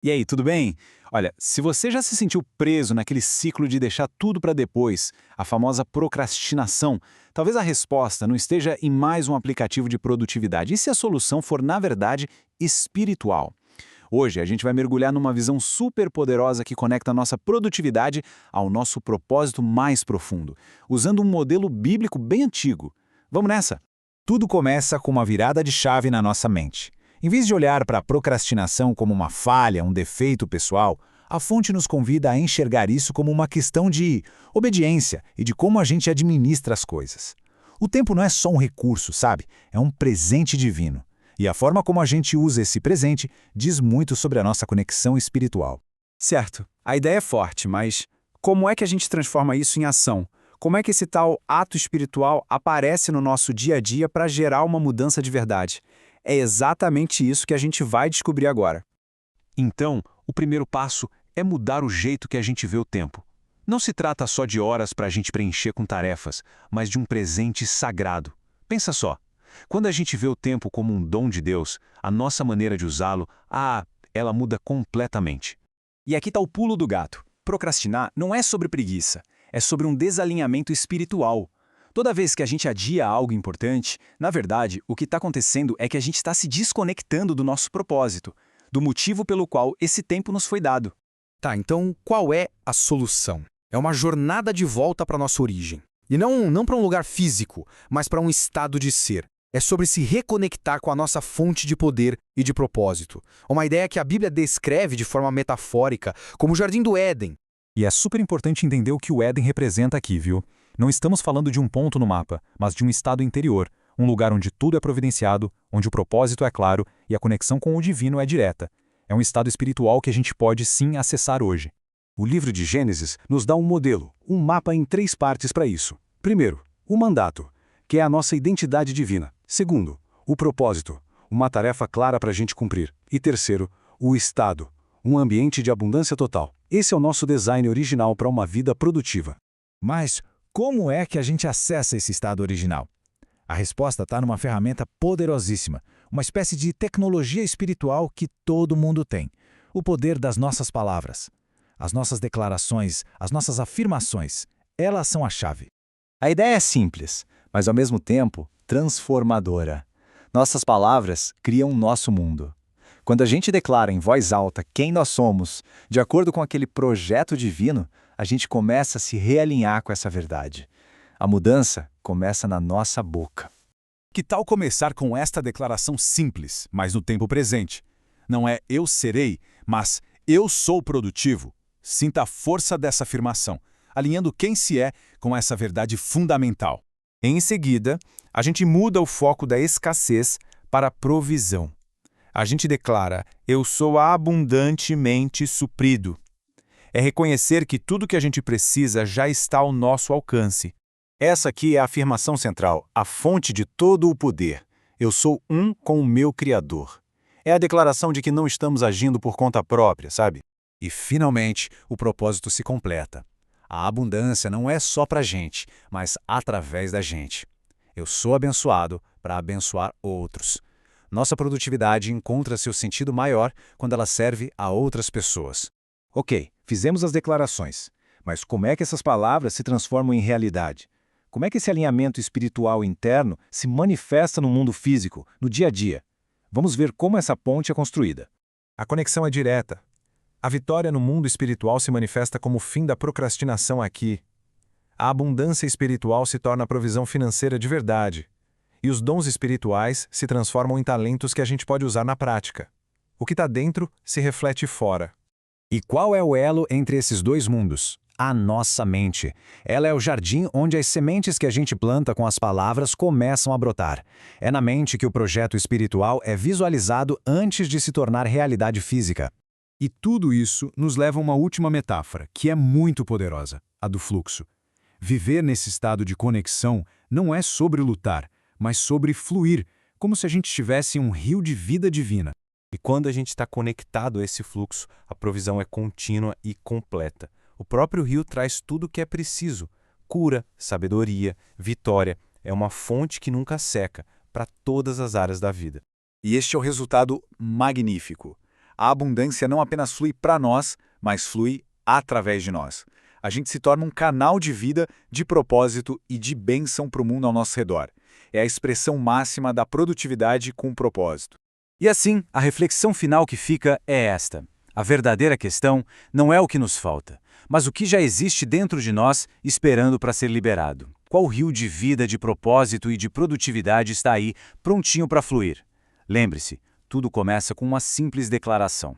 E aí, tudo bem? Olha, se você já se sentiu preso naquele ciclo de deixar tudo para depois, a famosa procrastinação, talvez a resposta não esteja em mais um aplicativo de produtividade. E se a solução for, na verdade, espiritual? Hoje a gente vai mergulhar numa visão super poderosa que conecta a nossa produtividade ao nosso propósito mais profundo, usando um modelo bíblico bem antigo. Vamos nessa? Tudo começa com uma virada de chave na nossa mente. Em vez de olhar para a procrastinação como uma falha, um defeito pessoal, a fonte nos convida a enxergar isso como uma questão de obediência e de como a gente administra as coisas. O tempo não é só um recurso, sabe? É um presente divino. E a forma como a gente usa esse presente diz muito sobre a nossa conexão espiritual. Certo, a ideia é forte, mas como é que a gente transforma isso em ação? Como é que esse tal ato espiritual aparece no nosso dia a dia para gerar uma mudança de verdade? É exatamente isso que a gente vai descobrir agora. Então, o primeiro passo é mudar o jeito que a gente vê o tempo. Não se trata só de horas para a gente preencher com tarefas, mas de um presente sagrado. Pensa só, quando a gente vê o tempo como um dom de Deus, a nossa maneira de usá-lo, ela muda completamente. E aqui está o pulo do gato. Procrastinar não é sobre preguiça, é sobre um desalinhamento espiritual. Toda vez que a gente adia algo importante, na verdade, o que está acontecendo é que a gente está se desconectando do nosso propósito, do motivo pelo qual esse tempo nos foi dado. Tá, então qual é a solução? É uma jornada de volta para nossa origem. E não para um lugar físico, mas para um estado de ser. É sobre se reconectar com a nossa fonte de poder e de propósito. Uma ideia que a Bíblia descreve de forma metafórica como o Jardim do Éden. E é super importante entender o que o Éden representa aqui, viu? Não estamos falando de um ponto no mapa, mas de um estado interior, um lugar onde tudo é providenciado, onde o propósito é claro e a conexão com o divino é direta. É um estado espiritual que a gente pode sim acessar hoje. O livro de Gênesis nos dá um modelo, um mapa em 3 partes para isso. Primeiro, o mandato, que é a nossa identidade divina. Segundo, o propósito, uma tarefa clara para a gente cumprir. E terceiro, o estado, um ambiente de abundância total. Esse é o nosso design original para uma vida produtiva. Mas como é que a gente acessa esse estado original? A resposta está numa ferramenta poderosíssima, uma espécie de tecnologia espiritual que todo mundo tem. O poder das nossas palavras. As nossas declarações, as nossas afirmações, elas são a chave. A ideia é simples, mas ao mesmo tempo transformadora. Nossas palavras criam o nosso mundo. Quando a gente declara em voz alta quem nós somos, de acordo com aquele projeto divino, a gente começa a se realinhar com essa verdade. A mudança começa na nossa boca. Que tal começar com esta declaração simples, mas no tempo presente? Não é eu serei, mas eu sou produtivo. Sinta a força dessa afirmação, alinhando quem se é com essa verdade fundamental. Em seguida, a gente muda o foco da escassez para a provisão. A gente declara, eu sou abundantemente suprido. É reconhecer que tudo que a gente precisa já está ao nosso alcance. Essa aqui é a afirmação central, a fonte de todo o poder. Eu sou um com o meu Criador. É a declaração de que não estamos agindo por conta própria, sabe? E finalmente, o propósito se completa. A abundância não é só para a gente, mas através da gente. Eu sou abençoado para abençoar outros. Nossa produtividade encontra seu sentido maior quando ela serve a outras pessoas. Ok, fizemos as declarações, mas como é que essas palavras se transformam em realidade? Como é que esse alinhamento espiritual interno se manifesta no mundo físico, no dia a dia? Vamos ver como essa ponte é construída. A conexão é direta. A vitória no mundo espiritual se manifesta como o fim da procrastinação aqui. A abundância espiritual se torna a provisão financeira de verdade. E os dons espirituais se transformam em talentos que a gente pode usar na prática. O que está dentro se reflete fora. E qual é o elo entre esses dois mundos? A nossa mente. Ela é o jardim onde as sementes que a gente planta com as palavras começam a brotar. É na mente que o projeto espiritual é visualizado antes de se tornar realidade física. E tudo isso nos leva a uma última metáfora, que é muito poderosa, a do fluxo. Viver nesse estado de conexão não é sobre lutar, mas sobre fluir, como se a gente estivesse em um rio de vida divina. E quando a gente está conectado a esse fluxo, a provisão é contínua e completa. O próprio rio traz tudo o que é preciso. Cura, sabedoria, vitória. É uma fonte que nunca seca para todas as áreas da vida. E este é o resultado magnífico. A abundância não apenas flui para nós, mas flui através de nós. A gente se torna um canal de vida, de propósito e de bênção para o mundo ao nosso redor. É a expressão máxima da produtividade com propósito. E assim, a reflexão final que fica é esta. A verdadeira questão não é o que nos falta, mas o que já existe dentro de nós esperando para ser liberado. Qual rio de vida, de propósito e de produtividade está aí, prontinho para fluir? Lembre-se, tudo começa com uma simples declaração.